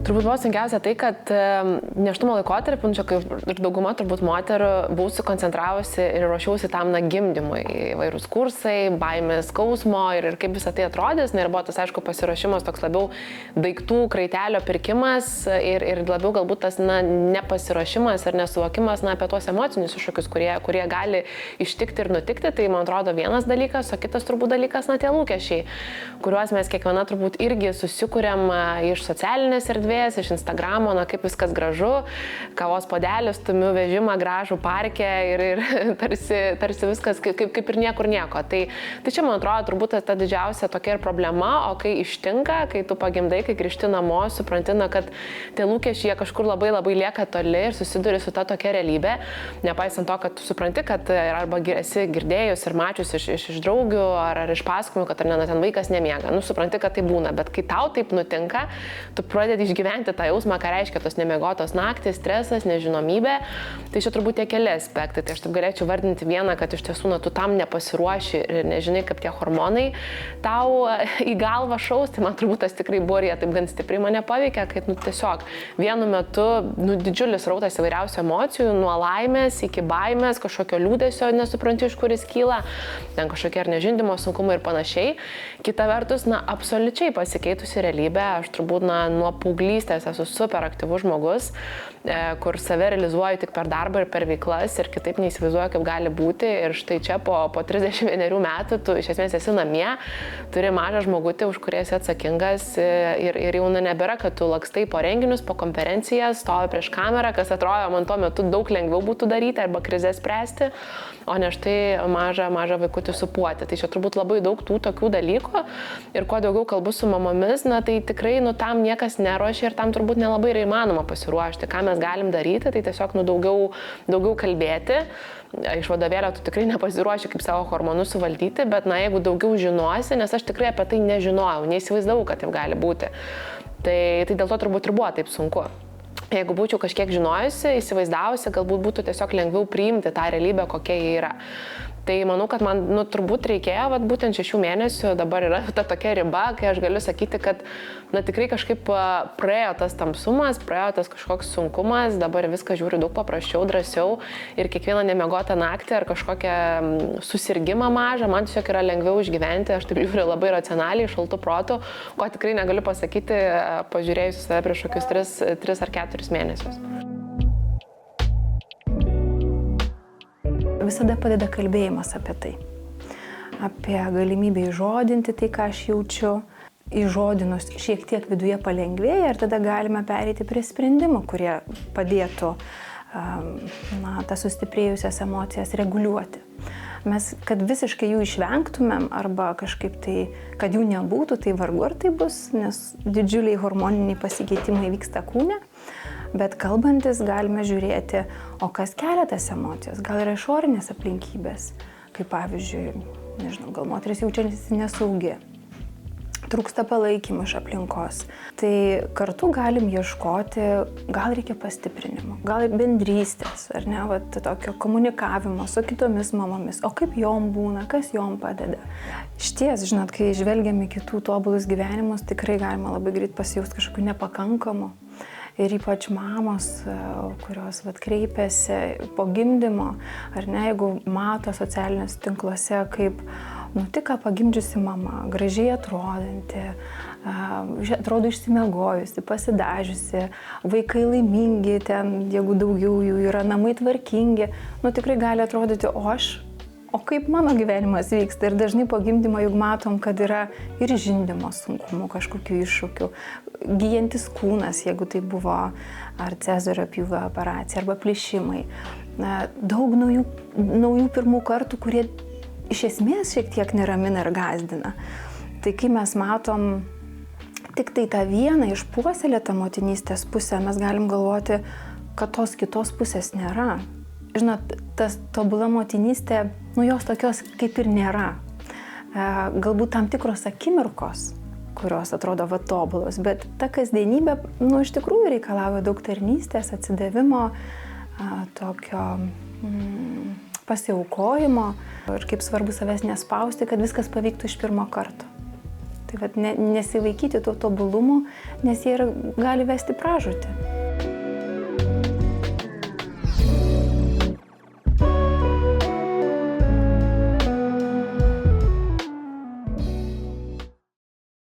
Turbūt buvo sunkiausia tai, kad nėštumo laikotarpiu, čia kaip ir dauguma turbūt moterų, buvau sukoncentravusi ir ruošiausi tam gimdymui. Įvairūs kursai, baimės, skausmo ir kaip visą tai atrodys. Ir buvo tas, aišku, pasiruošimas toks labiau daiktų, kraitelio pirkimas ir labiau galbūt tas nepasiruošimas ir nesuvokimas apie tuos emocinius iššūkius, kurie gali ištikti ir nutikti. Tai, man atrodo, vienas dalykas, o kitas turbūt dalykas, tie lūkesčiai, kuriuos mes kiekviena turbūt irgi susikuriam iš socialinės erdvės, iš Instagramo, kaip viskas gražu, kavos puodelis, stumiu vežimą gražų parke ir tarsi viskas kaip ir niekur nieko. Tai čia, man atrodo, turbūt ta didžiausia tokia ir problema, o kai ištinka, kai tu pagimdai, kai grįžti namo, supranti, kad tie lūkesčiai kažkur labai lieka toli ir susiduri su ta tokia realybė, nepaisant to, kad tu supranti, kad arba esi girdėjus ir mačius iš draugių ar iš pasakojimų, kad ten vaikas nemiega. Supranti, kad tai būna, bet kai tau taip nutinka, tu pradedi išgyventi tą jausmą, ką reiškia tos nemiegotos naktys, stresas, nežinomybė. Tai čia turbūt tie keli aspektai. Tai aš taip galėčiau vardinti vieną, kad iš tiesų tu tam nepasiruoši ir nežinai, kaip tie hormonai tau į galvą šaus. Tai man turbūt tas tikrai buvo ir jie taip gan stipriai mane paveikia, kad tiesiog vienu metu didžiulis rautas įvairiausių emocijų, nuo laimės iki baimės, kažkokio liūdesio, nesupranti, iš kuris kyla, ten kažkokie ar nežindymo sunkumai ir panašiai. Kita vertus, absoliučiai pasikeitusi realybė. Aš turbūt nuo paauglystės esu super aktyvus žmogus, kur save realizuoju tik per darbą ir per veiklas ir kitaip neįsivaizduoju, kaip gali būti. Ir štai čia po 31 metų tu iš esmės esi namie, turi mažą žmogutį, už kurį esi atsakingas ir jau nebėra, kad tu lakstai po renginius, po konferencijas, stovi prieš kamerą, kas atrodo man tuo metu daug lengviau būtų daryti arba krizės spręsti, o ne štai mažą vaikutį supuoti. Tai čia turbūt labai daug tų tokių dalykų ir kuo daugiau kalbu su mamomis, tai tikrai tam niekas neruošia ir tam turbūt nelabai yra įmanoma pasiruošti. Ką mes galim daryti, tai tiesiog daugiau kalbėti. Iš vadovėlio tu tikrai nepasiruoši, kaip savo hormonus suvaldyti, bet jeigu daugiau žinosi, nes aš tikrai apie tai nežinojau, neįsivaizdavau, kad taip gali būti. Tai dėl to turbūt ir buvo taip sunku. Jeigu būčiau kažkiek žinojusi, įsivaizdavusi, galbūt būtų tiesiog lengviau priimti tą realybę, kokia jie yra. Tai manau, kad man turbūt reikėjo, būtent 6 mėnesių, dabar yra ta tokia riba, kai aš galiu sakyti, kad tikrai kažkaip praėjo tas tamsumas, praėjo tas kažkoks sunkumas, dabar viską žiūriu daug paprasčiau, drąsiau ir kiekvieną nemiegotą naktį ar kažkokią susirgimą mažą, man tiesiog yra lengviau išgyventi, aš taip žiūriu labai racionaliai, šaltu protu, ko tikrai negaliu pasakyti, pažiūrėjus save prieš kokius 3 ar 4 mėnesius. Visada padeda kalbėjimas apie tai. Apie galimybę įžodinti tai, ką aš jaučiu. Įžodinus šiek tiek viduje palengvėja ir tada galime pereiti prie sprendimų, kurie padėtų tas sustiprėjusias emocijas reguliuoti. Mes, kad visiškai jų išvengtumėm arba kažkaip tai, kad jų nebūtų, tai vargu ar tai bus, nes didžiuliai hormoniniai pasikeitimai vyksta kūne. Bet kalbantis galime žiūrėti, o kas kelia tas emocijas. Gal yra išorinės aplinkybės, kaip pavyzdžiui, gal moteris jaučiasi nesaugi, trūksta palaikymo iš aplinkos. Tai kartu galim ieškoti, gal reikia pastiprinimo, gal bendrystės, ar ne, tokio komunikavimo su kitomis mamomis, o kaip jom būna, kas jom padeda. Šties, žinot, kai žvelgiam į kitų tobulus gyvenimus, tikrai galima labai greit pasijausti kažkokiu nepakankamu. Ir ypač mamos, kurios kreipiasi po gimdymo, ar ne, jeigu mato socialiniuose tinkluose, kaip tik ką pagimdžiusi mama, gražiai atrodanti, atrodo išsimiegojusi, pasidažiusi, vaikai laimingi, ten, jeigu daugiau jų yra, namai tvarkingi, tikrai gali atrodyti, o kaip mano gyvenimas vyksta. Ir dažnai po gimdymo juk matom, kad yra ir žindymo sunkumų, kažkokių iššūkių, gyjantis kūnas, jeigu tai buvo ar cezario pjūvio operacija, arba plyšimai. Daug naujų pirmų kartų, kurie iš esmės šiek tiek neramina ir gąsdina. Tai kai mes matom tik tai tą vieną išpuoselėtą motinystės pusę, mes galim galvoti, kad tos kitos pusės nėra. Žinot, tas tobula motinystė, jos tokios kaip ir nėra. Galbūt tam tikros akimirkos, kurios atrodo tobulos, bet ta kasdienybė, iš tikrųjų reikalauja daug tarnystės, atsidavimo, tokio pasiaukojimo ir kaip svarbu savęs nespausti, kad viskas pavyktų iš pirmo karto. Tai vat nesivaikyti to tobulumo, nes jie gali vesti pražūtį.